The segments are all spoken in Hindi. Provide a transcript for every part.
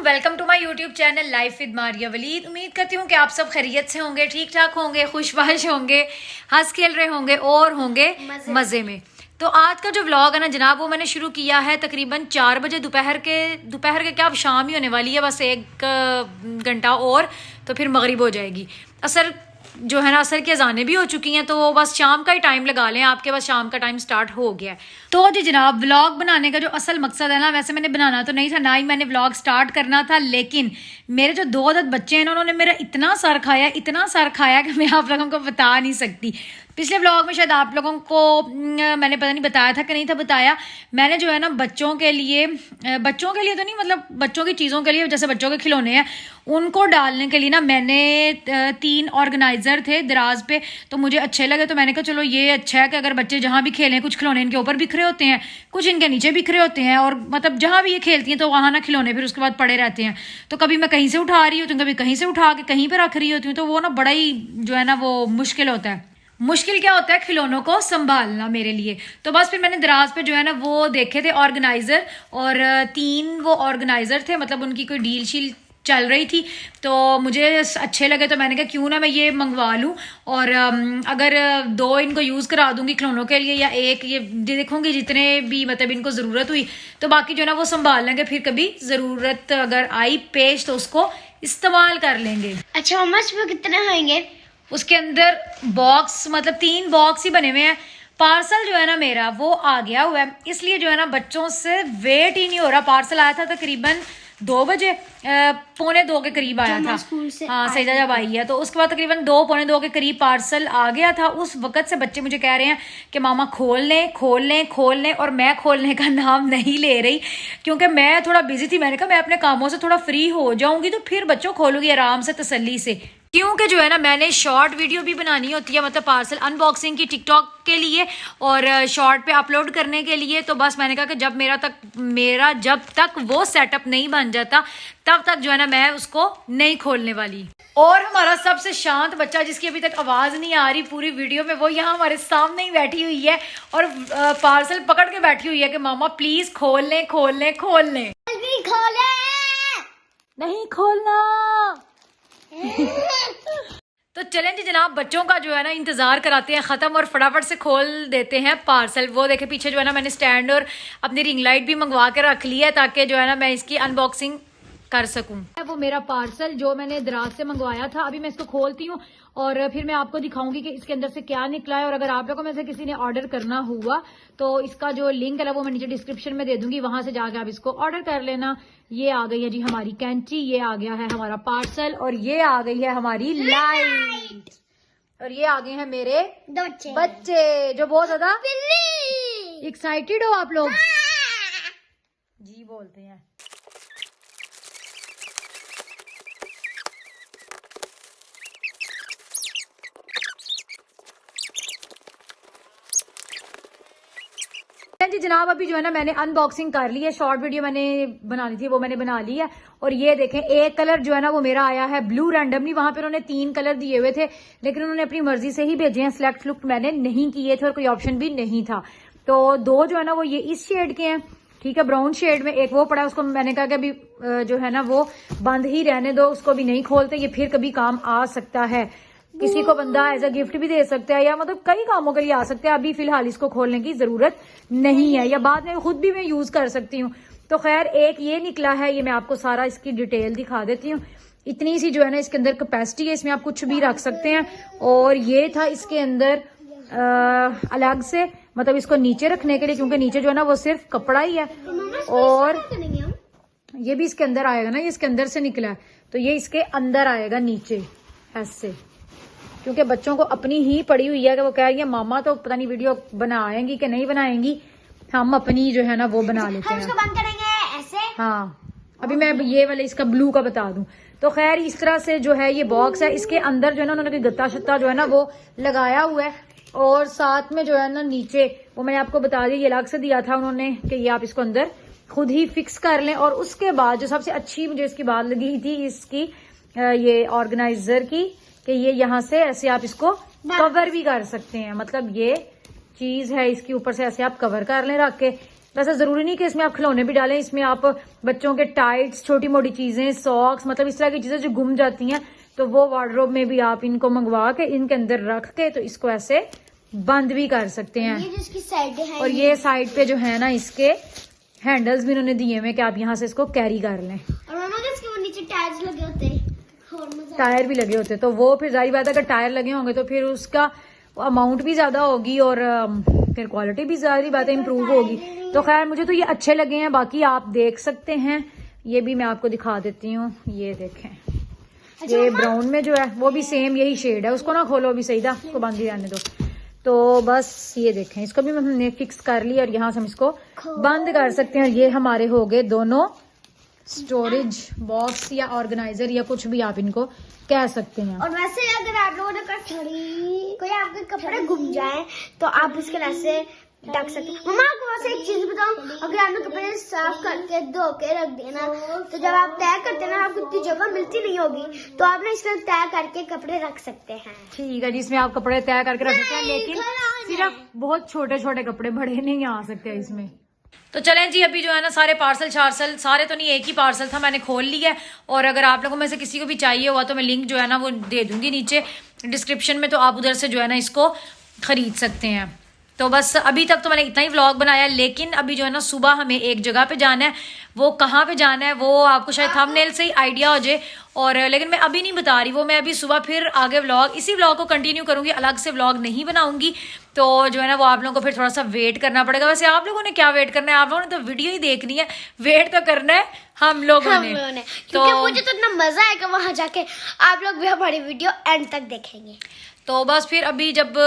Welcome to my YouTube channel life with Maria Waleed. उम्मीद करती हूँ कि आप सब खैरियत से होंगे, ठीक ठाक होंगे, खुशबाश होंगे, हंस खेल रहे होंगे और होंगे मज़े में। तो आज का जो व्लॉग है ना जनाब, वो मैंने शुरू किया है तकरीबन 4 बजे दोपहर के क्या अब शाम ही होने वाली है, बस 1 घंटा और तो फिर मगरिब हो जाएगी। असर जो है ना, असर की अजानें भी हो चुकी हैं, तो बस शाम का ही टाइम लगा लें, आपके पास शाम का टाइम स्टार्ट हो गया है। तो जी जनाब, व्लॉग बनाने का जो असल मकसद है ना, वैसे मैंने बनाना तो नहीं था, ना ही मैंने व्लॉग स्टार्ट करना था, लेकिन मेरे जो 2 अदद बच्चे हैं ना, उन्होंने मेरा इतना सर खाया कि मैं आप लोगों को बता नहीं सकती। पिछले व्लॉग में शायद आप लोगों को मैंने पता नहीं बताया था कि नहीं था बताया, मैंने जो है ना बच्चों के लिए तो नहीं, मतलब बच्चों की चीज़ों के लिए, जैसे बच्चों के खिलौने हैं उनको डालने के लिए ना, मैंने 3 ऑर्गेनाइजर थे दराज पे, तो मुझे अच्छे लगे, तो मैंने कहा चलो ये अच्छा है कि अगर बच्चे जहाँ भी खेलें, कुछ खिलौने इनके ऊपर बिखरे होते हैं, कुछ इनके नीचे बिखरे होते हैं, और मतलब जहाँ भी ये खेलती हैं तो वहाँ ना खिलौने फिर उसके बाद पड़े रहते हैं। तो कभी मैं कहीं से उठा रही होती हूँ, कभी कहीं से उठा के कहीं पर रख रही होती हूँ, तो वो ना बड़ा ही जो है ना वो मुश्किल होता है। मुश्किल क्या होता है, खिलौनों को संभालना मेरे लिए। तो बस फिर मैंने दराज पे जो है ना वो देखे थे ऑर्गेनाइजर, और 3 वो ऑर्गेनाइजर थे, मतलब उनकी कोई डील शील चल रही थी, तो मुझे अच्छे लगे, तो मैंने कहा क्यों ना मैं ये मंगवा लूँ, और अगर 2 इनको यूज़ करा दूंगी खिलौनों के लिए, या 1 ये देखूंगी, जितने भी मतलब इनको ज़रूरत हुई तो बाकी जो है ना वो संभाल लेंगे, फिर कभी ज़रूरत अगर आई पेश तो उसको इस्तेमाल कर लेंगे। अच्छा मम्मा, इसमें कितने होंगे? उसके अंदर बॉक्स, मतलब 3 बॉक्स ही बने हुए हैं। पार्सल जो है ना मेरा वो आ गया हुआ है, इसलिए जो है ना बच्चों से वेट ही नहीं हो रहा। पार्सल आया था तकरीबन 2 बजे, 1:45 के करीब आया था। हाँ, सईदा जब आई है तो उसके बाद तकरीबन 2, 2:45 के करीब पार्सल आ गया था। उस वक्त से बच्चे मुझे कह रहे हैं कि मामा खोल लें, और मैं खोलने का नाम नहीं ले रही, क्योंकि मैं थोड़ा बिजी थी। मैंने कहा मैं अपने कामों से थोड़ा फ्री हो जाऊंगी तो फिर बच्चों खोलूंगी आराम से, तसल्ली से, क्योंकि जो है ना मैंने शॉर्ट वीडियो भी बनानी होती है, मतलब पार्सल अनबॉक्सिंग की, टिकटॉक के लिए और शॉर्ट पे अपलोड करने के लिए। तो बस मैंने कहा कि जब तक वो सेटअप नहीं बन जाता तब तक जो है ना मैं उसको नहीं खोलने वाली। और हमारा सबसे शांत बच्चा, जिसकी अभी तक आवाज नहीं आ रही पूरी वीडियो में, वो यहाँ हमारे सामने ही बैठी हुई है और पार्सल पकड़ के बैठी हुई है कि मामा प्लीज खोल लें। नहीं खोलना। तो चलें जी जनाब, बच्चों का जो है ना इंतजार कराते हैं खत्म और फटाफट से खोल देते हैं पार्सल। वो देखे पीछे जो है ना मैंने स्टैंड और अपनी रिंग लाइट भी मंगवा के रख ली है, ताकि जो है ना मैं इसकी अनबॉक्सिंग कर सकूं। वो मेरा पार्सल जो मैंने दराज से मंगवाया था, अभी मैं इसको खोलती हूँ और फिर मैं आपको दिखाऊंगी कि इसके अंदर से क्या निकला है। और अगर आप लोगों में से किसी ने ऑर्डर करना हुआ तो इसका जो लिंक है वो मैं नीचे डिस्क्रिप्शन में दे दूंगी, वहां से जाके आप इसको ऑर्डर कर लेना। ये आ गई है जी हमारी कैंची, ये आ गया है हमारा पार्सल, और ये आ गई है हमारी लाइट, और ये आ गए हैं मेरे बच्चे जो बहुत ज्यादा एक्साइटेड हो आप लोग जी बोलते हैं। जी जनाब, अभी जो है ना मैंने अनबॉक्सिंग कर ली है, शॉर्ट वीडियो मैंने बनानी थी वो मैंने बना ली है। और ये देखें, एक कलर जो है ना वो मेरा आया है ब्लू रैंडमली। वहां पे उन्होंने 3 कलर दिए हुए थे, लेकिन उन्होंने अपनी मर्जी से ही भेजे हैं, सिलेक्ट लुक मैंने नहीं किए थे और कोई ऑप्शन भी नहीं था। तो 2 जो है ना वो ये इस शेड के हैं, ठीक है, ब्राउन शेड में। एक वो पड़ा है, उसको मैंने कहा कि अभी जो है ना वो बंद ही रहने दो, उसको भी नहीं खोलते, ये फिर कभी काम आ सकता है, किसी को बंदा एज अ गिफ्ट भी दे सकता है, या मतलब कई कामों के लिए आ सकते हैं। अभी फिलहाल इसको खोलने की जरूरत नहीं है, या बाद में खुद भी मैं यूज कर सकती हूँ। तो खैर एक ये निकला है, ये मैं आपको सारा इसकी डिटेल दिखा देती हूँ। इतनी सी जो है ना इसके अंदर कैपेसिटी है, इसमें आप कुछ भी रख सकते हैं। और ये था इसके अंदर अलग से, मतलब इसको नीचे रखने के लिए, क्योंकि नीचे जो है ना वो सिर्फ कपड़ा ही है। और ये भी इसके अंदर आएगा ना, ये इसके अंदर से निकला है, तो ये इसके अंदर आएगा नीचे ऐसे, क्योंकि बच्चों को अपनी ही पड़ी हुई है कि वो कह रही है मामा तो पता नहीं वीडियो बनाएंगी कि नहीं बनाएंगी, हम अपनी जो है ना वो बना लेते हैं। इसको बंद करेंगे ऐसे। हाँ, अभी मैं ये वाले इसका ब्लू का बता दूं। तो खैर इस तरह से जो है ये बॉक्स है, इसके अंदर जो है ना उन्होंने गत्ता शत्ता जो है ना वो लगाया हुआ है, और साथ में जो है ना नीचे वो मैंने आपको बता दिया, ये अलग से दिया था उन्होंने कि ये आप इसको अंदर खुद ही फिक्स कर लें। और उसके बाद जो सबसे अच्छी मुझे इसकी बात लगी थी इसकी ये ऑर्गेनाइजर की, कि ये यहाँ से ऐसे आप इसको कवर भी कर सकते हैं, मतलब ये चीज है इसके ऊपर से ऐसे आप कवर कर लें रख के। वैसे ज़रूरी नहीं कि इसमें आप खिलौने भी डालें, इसमें आप बच्चों के टाइट्स, छोटी मोटी चीज़ें, सॉक्स, मतलब इस तरह की चीज़ें जो गुम जाती हैं तो वो वार्डरोब में भी आप इनको मंगवा के इनके अंदर रख के तो इसको ऐसे बंद भी कर सकते हैं। ये जिसकी साइड है, और ये साइड पे जो है ना इसके हैंडल्स भी इन्होंने दिए हुए कि आप यहाँ से इसको कैरी कर लें। और मामा के इसके नीचे टायर्स लगे होते हैं, और मजा टायर भी लगे होते तो वो फिर जाहिर बात है अगर टायर लगे होंगे तो फिर उसका अमाउंट भी ज्यादा होगी और फिर क्वालिटी भी जाहिर बात है इम्प्रूव होगी। तो खैर मुझे तो ये अच्छे लगे हैं, बाकी आप देख सकते हैं। ये भी मैं आपको दिखा देती हूँ, ये देखें ये ब्राउन में जो है वो भी सेम यही शेड है। उसको ना खोलो अभी, सही था, उसको बंद ही रहने दो। तो बस ये देखें, इसको भी हमने फिक्स कर लिया और यहाँ से हम इसको बंद कर सकते हैं। और ये हमारे हो गए दोनों स्टोरेज बॉक्स या ऑर्गेनाइजर या कुछ भी आप इनको कह सकते हैं। और वैसे अगर आप लोगों ने कोई आपके कपड़े गुम जाए तो आप इसके ऐसे ढक सकते हैं। मम्मा आपको वैसे एक चीज बताऊं, अगर आपने कपड़े साफ करके धो के रख दिए ना तो जब आप तय करते हैं ना आपको इतनी जगह मिलती नहीं होगी, तो आप ना इसमें तय करके कपड़े रख सकते हैं। ठीक है, जिसमें आप कपड़े तय करके रख सकते हैं, लेकिन सिर्फ बहुत छोटे छोटे कपड़े, बड़े नहीं आ सकते इसमें। तो चलें जी, अभी जो है ना सारे पार्सल सारे तो नहीं, एक ही पार्सल था, मैंने खोल लिया है। और अगर आप लोगों में से किसी को भी चाहिए हुआ तो मैं लिंक जो है ना वो दे दूंगी नीचे डिस्क्रिप्शन में, तो आप उधर से जो है ना इसको खरीद सकते हैं। तो बस अभी तक तो मैंने इतना ही व्लॉग बनाया, लेकिन अभी जो है ना सुबह हमें एक जगह पे जाना है। वो कहाँ पे जाना है वो आपको शायद थंबनेल से ही आइडिया हो जाए, और लेकिन मैं अभी नहीं बता रही, वो मैं अभी सुबह फिर आगे व्लॉग, इसी व्लॉग को कंटिन्यू करूंगी, अलग से व्लॉग नहीं बनाऊंगी। तो जो है ना वो आप लोगों को फिर थोड़ा सा वेट करना पड़ेगा। वैसे आप लोगों ने क्या वेट करना है, आप लोगों ने तो वीडियो ही देखनी है, वेट तो करना है हम लोगों ने। क्योंकि मुझे तो इतना मजा आएगा वहां जाके, आप लोग भी हमारी वीडियो एंड तक देखेंगे। तो बस फिर अभी जब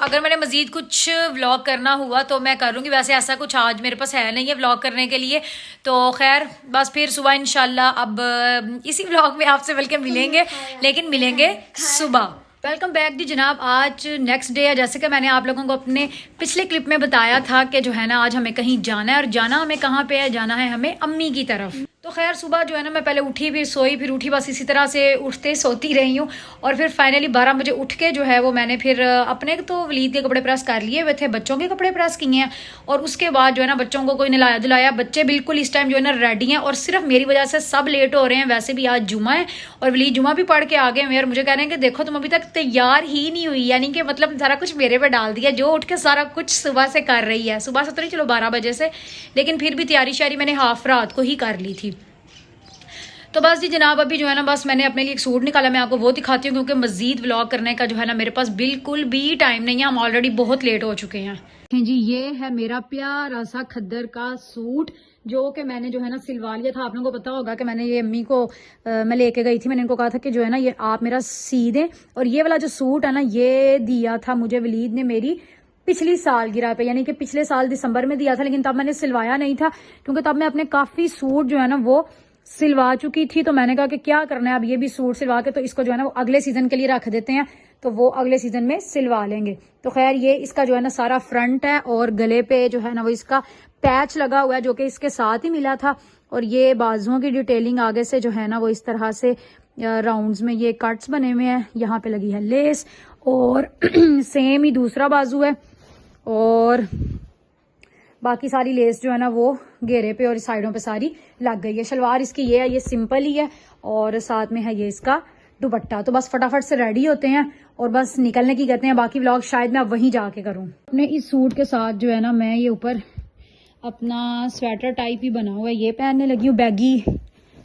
अगर मैंने मजीद कुछ व्लॉग करना हुआ तो मैं करूँगी, वैसे ऐसा कुछ आज मेरे पास है नहीं है व्लॉग करने के लिए। तो खैर बस फिर सुबह इंशाल्लाह अब इसी व्लॉग में आपसे बल्कि मिलेंगे, लेकिन मिलेंगे सुबह। वेलकम बैक जी जनाब, आज नेक्स्ट डे है। जैसे कि मैंने आप लोगों को अपने पिछले क्लिप में बताया था कि जो है ना आज हमें कहीं जाना है, और जाना हमें कहाँ पे है, जाना है हमें अम्मी की तरफ। तो खैर सुबह जो है ना मैं पहले उठी, फिर सोई, फिर उठी, बस इसी तरह से उठते सोती रही हूँ। और फिर फाइनली 12 बजे उठ के जो है वो मैंने फिर अपने तो वलीद के कपड़े प्रेस कर लिए हुए थे, बच्चों के कपड़े प्रेस किए हैं। और उसके बाद जो है ना बच्चों को कोई नहलाया धुलाया, बच्चे बिल्कुल इस टाइम जो है ना रेडी हैं, और सिर्फ मेरी वजह से सब लेट हो रहे हैं। वैसे भी आज जुमा है और वलीद जुमा भी पढ़ के आ गए हैं, और मुझे कह रहे हैं कि देखो तुम अभी तक तैयार ही नहीं हुई, यानी कि मतलब सारा कुछ मेरे पे डाल दिया, जो उठ के सारा कुछ सुबह से कर रही है। सुबह से तो नहीं, चलो 12 बजे से, लेकिन फिर भी तैयारी शायरी मैंने हाफ रात को ही कर ली थी। तो बस जी जनाब अभी जो है ना बस मैंने अपने लिए एक सूट निकाला, मैं आपको वो दिखाती हूँ, क्योंकि मजीद व्लॉग करने का जो है ना मेरे पास बिल्कुल भी टाइम नहीं है, हम ऑलरेडी बहुत लेट हो चुके हैं जी। ये है मेरा प्यारा सा खद्दर का सूट, जो कि मैंने जो है ना सिलवा लिया था। आप लोगों को पता होगा कि मैंने ये अम्मी को मैं लेके गई थी, मैंने इनको कहा था कि जो है ना ये आप मेरा सी दें। और ये वाला जो सूट है ना ये दिया था मुझे वलीद ने मेरी पिछली सालगिरह पे, यानी कि पिछले साल दिसंबर में दिया था, लेकिन तब मैंने सिलवाया नहीं था, क्योंकि तब मैं अपने काफ़ी सूट जो है ना वो सिलवा चुकी थी। तो मैंने कहा कि क्या करना है अब ये भी सूट सिलवा के, तो इसको जो है ना वो अगले सीजन के लिए रख देते हैं, तो वो अगले सीजन में सिलवा लेंगे। तो खैर ये इसका जो है ना सारा फ्रंट है, और गले पे जो है ना वो इसका पैच लगा हुआ है, जो कि इसके साथ ही मिला था। और ये बाजुओं की डिटेलिंग आगे से जो है ना वो इस तरह से राउंड्स में ये कट्स बने हुए हैं, यहाँ पे लगी है लेस, और सेम ही दूसरा बाजू है, और बाकी सारी लेस जो है ना वो घेरे पे और साइडों पे सारी लग गई है। शलवार इसकी ये है, ये सिंपल ही है, और साथ में है ये इसका दुपट्टा। तो बस फटाफट से रेडी होते हैं और बस निकलने की कहते हैं। बाकी व्लॉग शायद मैं अब वहीं जाके करूं। अपने इस सूट के साथ जो है ना मैं ये ऊपर अपना स्वेटर टाइप ही बना हुआ है ये पहनने लगी हूँ, बैगी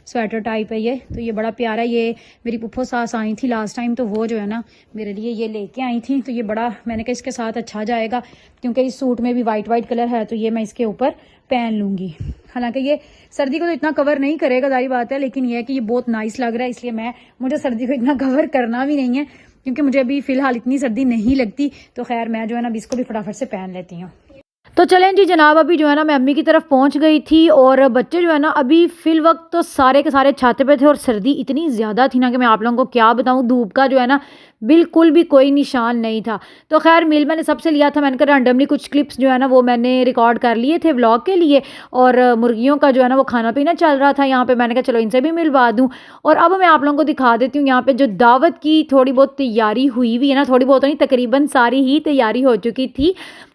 स्वेटर टाइप है ये। तो ये बड़ा प्यारा, ये मेरी पुप्पो सास आई थी लास्ट टाइम, तो वो जो है ना मेरे लिए ये लेके आई थी। तो ये बड़ा, मैंने कहा इसके साथ अच्छा जाएगा, क्योंकि इस सूट में भी वाइट कलर है, तो ये मैं इसके ऊपर पहन लूंगी। हालांकि ये सर्दी को तो इतना कवर नहीं करेगा, जारी बात है, लेकिन ये है कि ये बहुत नाइस लग रहा है, इसलिए मुझे सर्दी को इतना कवर करना भी नहीं है, क्योंकि मुझे अभी फिलहाल इतनी सर्दी नहीं लगती। तो खैर मैं जो है ना अभी इसको भी फटाफट से पहन लेती हूँ। तो चलें जी जनाब, अभी जो है ना मैं अम्मी की तरफ पहुंच गई थी, और बच्चे जो है ना अभी फिल वक्त तो सारे के सारे छत पे थे, और सर्दी इतनी ज़्यादा थी ना कि मैं आप लोगों को क्या बताऊं, धूप का जो है ना बिल्कुल भी कोई निशान नहीं था। तो खैर मिल मैंने सबसे लिया था, मैंने कहा रैंडमली कुछ क्लिप्स जो है ना वो मैंने रिकॉर्ड कर लिए थे व्लॉग के लिए, और मुर्गियों का जो है ना वो खाना पीना चल रहा था यहाँ पे, मैंने कहा चलो इनसे भी मिलवा दूँ। और अब मैं आप लोगों को दिखा देती हूँ यहाँ पे जो दावत की थोड़ी बहुत तैयारी हुई हुई है ना, थोड़ी बहुत नहीं तकरीबन सारी ही तैयारी हो चुकी थी।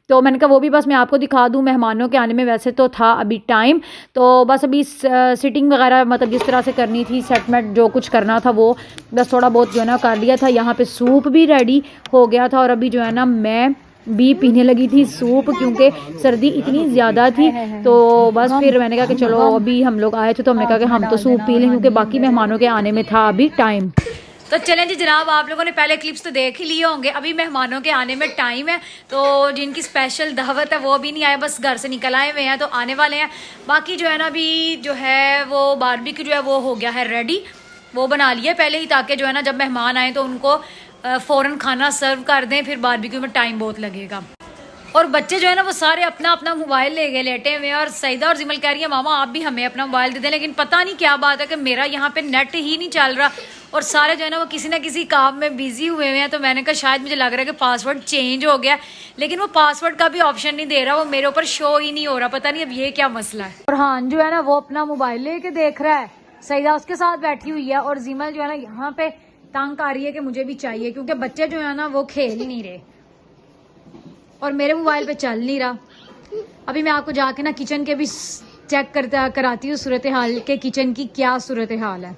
तो मैंने कहा वो भी बस मैं आपको दिखा दूं। मेहमानों के आने में वैसे तो था अभी टाइम, तो बस अभी सिटिंग वगैरह मतलब जिस तरह से करनी थी, सेटमेंट जो कुछ करना था वो बस थोड़ा बहुत जो है ना कर लिया था। यहाँ पे सूप भी रेडी हो गया था और अभी जो है ना मैं भी पीने लगी थी सूप, क्योंकि सर्दी इतनी ज़्यादा थी। तो बस फिर मैंने कहा कि चलो अभी हम लोग आए थे तो हमने कहा कि हम तो सूप पी लें, क्योंकि बाकी मेहमानों के आने में था अभी टाइम। तो चलें जी जनाब, आप लोगों ने पहले क्लिप्स तो देख ही लिए होंगे, अभी मेहमानों के आने में टाइम है। तो जिनकी स्पेशल दावत है वो भी नहीं आए, बस घर से निकल आए हुए हैं, तो आने वाले हैं। बाकी जो है ना अभी जो है वो बारबेक्यू जो है वो हो गया है रेडी, वो बना लिया पहले ही, ताकि जो है ना जब मेहमान आए तो उनको फ़ौरन खाना सर्व कर दें, फिर बारबेक्यू में टाइम बहुत लगेगा। और बच्चे जो है ना वो सारे अपना अपना मोबाइल ले गए लेटे हुए हैं, और सईदा और जिमल कह रही है मामा आप भी हमें अपना मोबाइल दे दें, लेकिन पता नहीं क्या बात है कि मेरा यहाँ पे नेट ही नहीं चल रहा और सारे जो है ना वो किसी ना किसी काम में बिजी हुए हुए हैं। तो मैंने कहा शायद मुझे लग रहा है कि पासवर्ड चेंज हो गया, लेकिन वो पासवर्ड का भी ऑप्शन नहीं दे रहा, वो मेरे ऊपर शो ही नहीं हो रहा, पता नहीं अब ये क्या मसला है। और हाँ जो है ना वो अपना मोबाइल लेके देख रहा है, सईदा उसके साथ बैठी हुई है, और जिमल जो है ना यहाँ पे तंग आ रही है कि मुझे भी चाहिए, क्योंकि बच्चे जो है ना वो खेल ही नहीं रहे और मेरे मोबाइल पे चल नहीं रहा। अभी मैं आपको जाके ना किचन के भी चेक कराती हूँ सूरत हाल के, किचन की क्या सूरत हाल है।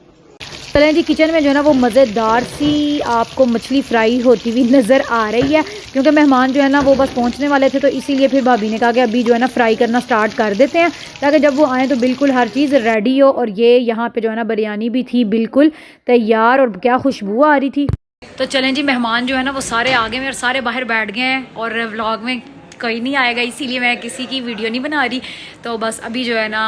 चलें जी, किचन में जो है ना वो मज़ेदार सी आपको मछली फ्राई होती हुई नज़र आ रही है, क्योंकि मेहमान जो है ना वो बस पहुंचने वाले थे, तो इसीलिए फिर भाभी ने कहा कि अभी जो है ना फ्राई करना स्टार्ट कर देते हैं, ताकि जब वो आएँ तो बिल्कुल हर चीज़ रेडी हो। और ये यहाँ पे जो है ना बिरयानी भी थी बिल्कुल तैयार, और क्या खुशबू आ रही थी। तो चलें जी, मेहमान जो है ना वो सारे आ गए हैं और सारे बाहर बैठ गए हैं, और व्लॉग में कोई नहीं आएगा इसीलिए मैं किसी की वीडियो नहीं बना रही। तो बस अभी जो है ना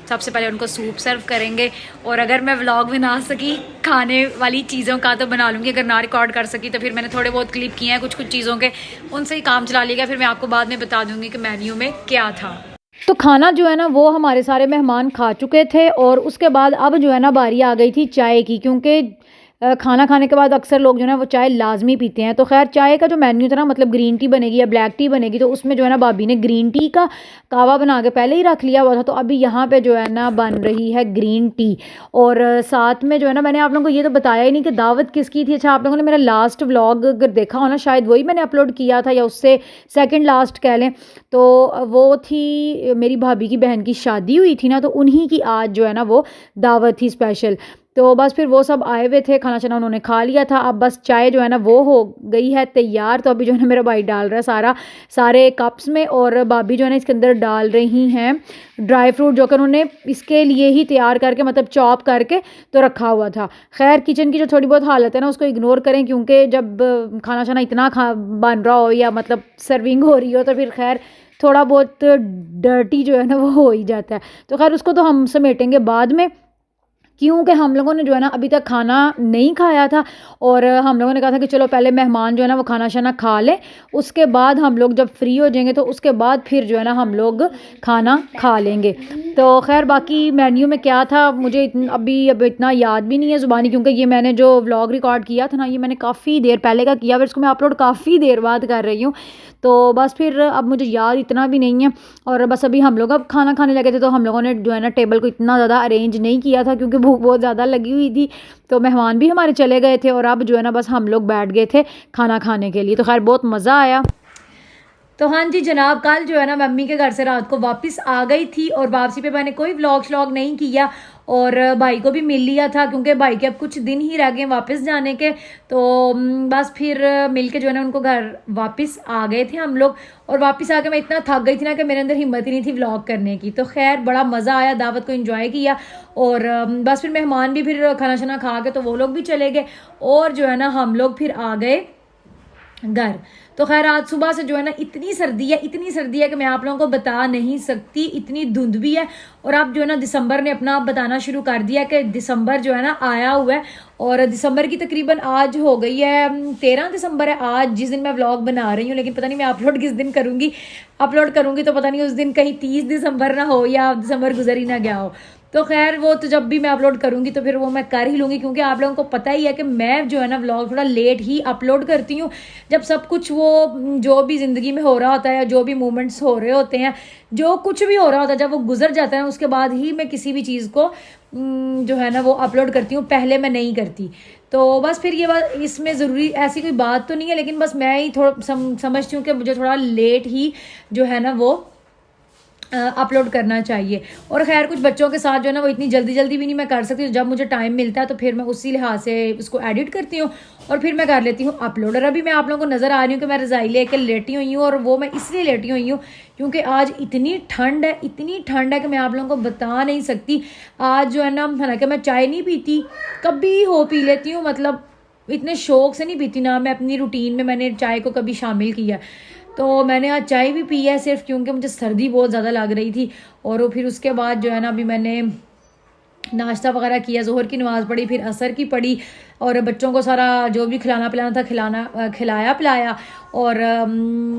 सबसे पहले उनको सूप सर्व करेंगे, और अगर मैं व्लॉग बना सकी खाने वाली चीज़ों का तो बना लूँगी, अगर ना रिकॉर्ड कर सकी तो फिर मैंने थोड़े बहुत क्लिप किए हैं कुछ कुछ चीज़ों के, उनसे ही काम चला लिएगा। फिर मैं आपको बाद में बता दूँगी कि मेन्यू में क्या था। तो खाना जो है ना वो हमारे सारे मेहमान खा चुके थे, और उसके बाद अब जो है ना बारी आ गई थी चाय की, क्योंकि खाना खाने के बाद अक्सर लोग जो है ना वो चाय लाजमी पीते हैं। तो खैर चाय का जो मेन्यू था ना, मतलब ग्रीन टी बनेगी या ब्लैक टी बनेगी, तो उसमें जो है ना भाभी ने ग्रीन टी का कावा बना के पहले ही रख लिया हुआ था। तो अभी यहाँ पे जो है ना बन रही है ग्रीन टी, और साथ में जो है ना मैंने आप लोगों को ये तो बताया ही नहीं कि दावत किसकी थी। अच्छा, आप लोगों ने मेरा लास्ट व्लॉग अगर देखा हो ना, शायद वही मैंने अपलोड किया था या उससे सेकेंड लास्ट कह लें, तो वो थी मेरी भाभी की बहन की शादी हुई थी ना, तो उन्हीं की आज जो है ना वो दावत थी स्पेशल। तो बस फिर वो सब आए हुए थे, खाना शाना उन्होंने खा लिया था, अब बस चाय जो है ना वो हो गई है तैयार। तो अभी जो है ना मेरा भाई डाल रहा है सारे कप्स में, और भाभी जो है ना इसके अंदर डाल रही हैं ड्राई फ्रूट, जो कि उन्होंने इसके लिए ही तैयार करके मतलब चॉप करके तो रखा हुआ था। खैर किचन की जो थोड़ी बहुत हालत है ना उसको इग्नोर करें, क्योंकि जब खाना शाना इतना बन रहा हो या मतलब सर्विंग हो रही हो तो फिर खैर थोड़ा बहुत डर्टी जो है ना वो हो ही जाता है। तो खैर उसको तो हम समेटेंगे बाद में, क्योंकि हम लोगों ने जो है ना अभी तक खाना नहीं खाया था, और हम लोगों ने कहा था कि चलो पहले मेहमान जो है ना वो खाना शाना खा लें, उसके बाद हम लोग जब फ्री हो जाएंगे तो उसके बाद फिर जो है ना हम लोग खाना खा लेंगे। तो खैर बाकी मेन्यू में क्या था मुझे अब इतना याद भी नहीं है ज़ुबानी, क्योंकि ये मैंने जो व्लॉग रिकॉर्ड किया था ना ये मैंने काफ़ी देर पहले का किया, फिर इसको मैं अपलोड काफ़ी देर बाद कर रही हूँ, तो बस फिर अब मुझे याद इतना भी नहीं है। और बस अभी हम लोग अब खाना खाने लगे थे, तो हम लोगों ने जो है ना टेबल को इतना ज़्यादा अरेंज नहीं किया था, क्योंकि भूख बहुत ज़्यादा लगी हुई थी, तो मेहमान भी हमारे चले गए थे, और अब जो है ना बस हम लोग बैठ गए थे खाना खाने के लिए। तो खैर बहुत मज़ा आया। तो हाँ जी जनाब, कल जो है ना मम्मी के घर से रात को वापस आ गई थी, और वापसी पे मैंने कोई व्लॉग नहीं किया, और भाई को भी मिल लिया था, क्योंकि भाई के अब कुछ दिन ही रह गए वापस जाने के। तो बस फिर मिल के जो है ना उनको घर वापस आ गए थे हम लोग, और वापस आके मैं इतना थक गई थी ना कि मेरे अंदर हिम्मत ही नहीं थी व्लॉग करने की। तो खैर बड़ा मज़ा आया, दावत को एंजॉय किया, और बस फिर मेहमान भी फिर खाना शाना खा के तो वो लोग भी चले गए, और जो है ना हम लोग फिर आ गए घर। तो खैर आज सुबह से जो है ना इतनी सर्दी है कि मैं आप लोगों को बता नहीं सकती, इतनी धुंध भी है। और अब जो है ना दिसंबर ने अपना बताना शुरू कर दिया कि दिसंबर जो है ना आया हुआ है, और दिसंबर की तकरीबन आज हो गई है 13 दिसंबर है आज जिस दिन मैं व्लॉग बना रही हूँ, लेकिन पता नहीं मैं अपलोड किस दिन करूँगी। अपलोड करूँगी तो पता नहीं उस दिन कहीं 30 दिसंबर ना हो या दिसंबर गुजर ही ना गया हो। तो खैर वो तो जब भी मैं अपलोड करूँगी तो फिर वो मैं कर ही लूँगी, क्योंकि आप लोगों को पता ही है कि मैं जो है ना व्लॉग थोड़ा लेट ही अपलोड करती हूँ। जब सब कुछ वो जो भी ज़िंदगी में हो रहा होता है, जो भी मूवमेंट्स हो रहे होते हैं, जो कुछ भी हो रहा होता है, जब वो गुजर जाता है उसके बाद ही मैं किसी भी चीज़ को जो है ना वो अपलोड करती हूँ, पहले मैं नहीं करती। तो बस फिर ये बात, इसमें ज़रूरी ऐसी कोई बात तो नहीं है, लेकिन बस मैं ही थोड़ा समझती हूँ कि मुझे थोड़ा लेट ही जो है ना वो अपलोड करना चाहिए। और खैर कुछ बच्चों के साथ जो है ना वो इतनी जल्दी भी नहीं मैं कर सकती, जब मुझे टाइम मिलता है तो फिर मैं उसी लिहाज से उसको एडिट करती हूँ और फिर मैं कर लेती हूँ अपलोड। और अभी मैं आप लोगों को नज़र आ रही हूँ कि मैं रज़ाई लेके लेटी हुई हूँ, और वो मैं इसलिए लेटी हुई हूँ क्योंकि आज इतनी ठंड है कि मैं आप लोगों को बता नहीं सकती। आज जो है ना, हालांकि मैं चाय नहीं पीती, कभी हो पी लेती हूँ, मतलब इतने शौक से नहीं पीती ना, मैं अपनी रूटीन में मैंने चाय को कभी शामिल किया। तो मैंने आज चाय भी पी है सिर्फ क्योंकि मुझे सर्दी बहुत ज़्यादा लग रही थी। और फिर उसके बाद जो है ना अभी मैंने नाश्ता वगैरह किया, ज़ोहर की नमाज़ पढ़ी, फिर असर की पढ़ी, और बच्चों को सारा जो भी खिलाना पिलाना था खिलाया पिलाया, और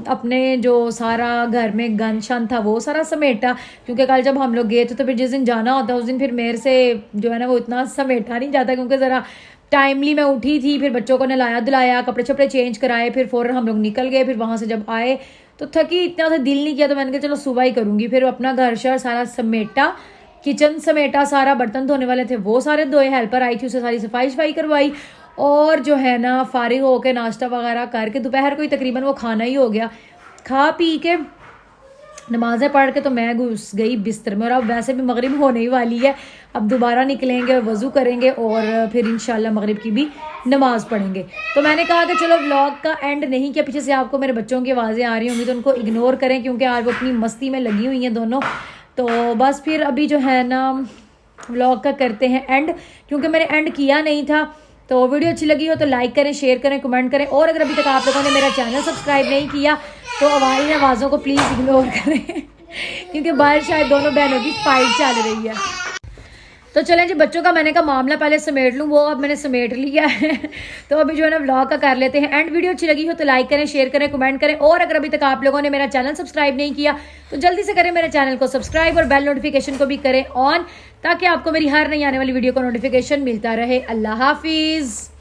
अपने जो सारा घर में गंद शन था वो सारा समेटा, क्योंकि कल जब हम लोग गए थे तो फिर जिस दिन जाना होता है उस दिन फिर मेरे से जो है ना वो इतना समेटा नहीं जाता, क्योंकि ज़रा टाइमली मैं उठी थी, फिर बच्चों को नहलाया धुलाया, कपड़े छपड़े चेंज कराए, फिर फ़ौरन हम लोग निकल गए। फिर वहाँ से जब आए तो थकी, इतना सा दिल नहीं किया, तो मैंने कहा चलो सुबह ही करूँगी। फिर अपना घर शहर सारा समेटा, किचन समेटा सारा, बर्तन धोने वाले थे वो सारे धोए, हेल्पर आई थी उसे सारी सफाई करवाई, और जो है ना फारिग होकर नाश्ता वगैरह करके दोपहर को ही तकरीबन वो खाना ही हो गया। खा पी के नमाज़ें पढ़ के तो मैं घुस गई बिस्तर में। और अब वैसे भी मगरिब होने ही वाली है, अब दोबारा निकलेंगे, वज़ू करेंगे और फिर इंशाल्लाह मगरिब की भी नमाज़ पढ़ेंगे। तो मैंने कहा कि चलो व्लॉग का एंड नहीं किया, पीछे से आपको मेरे बच्चों की आवाज़ें आ रही होंगी तो उनको इग्नोर करें, क्योंकि आज वो अपनी मस्ती में लगी हुई हैं दोनों। तो बस फिर अभी जो है ना व्लॉग का करते हैं एंड, क्योंकि मैंने एंड किया नहीं था। तो वीडियो अच्छी लगी हो तो लाइक करें, शेयर करें, कमेंट करें, और अगर अभी तक आप लोगों ने मेरा चैनल सब्सक्राइब नहीं किया तो हमारी आवाज़ों को प्लीज़ इग्नोर करें क्योंकि बाहर शायद दोनों बहनों की फाइट चल रही है। तो चलें जी, बच्चों का मैंने कहा मामला पहले समेट लूँ, वो अब मैंने समेट लिया है तो अभी जो है ना व्लॉग का कर लेते हैं एंड। वीडियो अच्छी लगी हो तो लाइक करें, शेयर करें, कमेंट करें, और अगर अभी तक आप लोगों ने मेरा चैनल सब्सक्राइब नहीं किया तो जल्दी से करें मेरे चैनल को सब्सक्राइब, और बेल नोटिफिकेशन को भी करें ऑन, ताकि आपको मेरी हर नई आने वाली वीडियो का नोटिफिकेशन मिलता रहे। अल्लाह हाफिज़।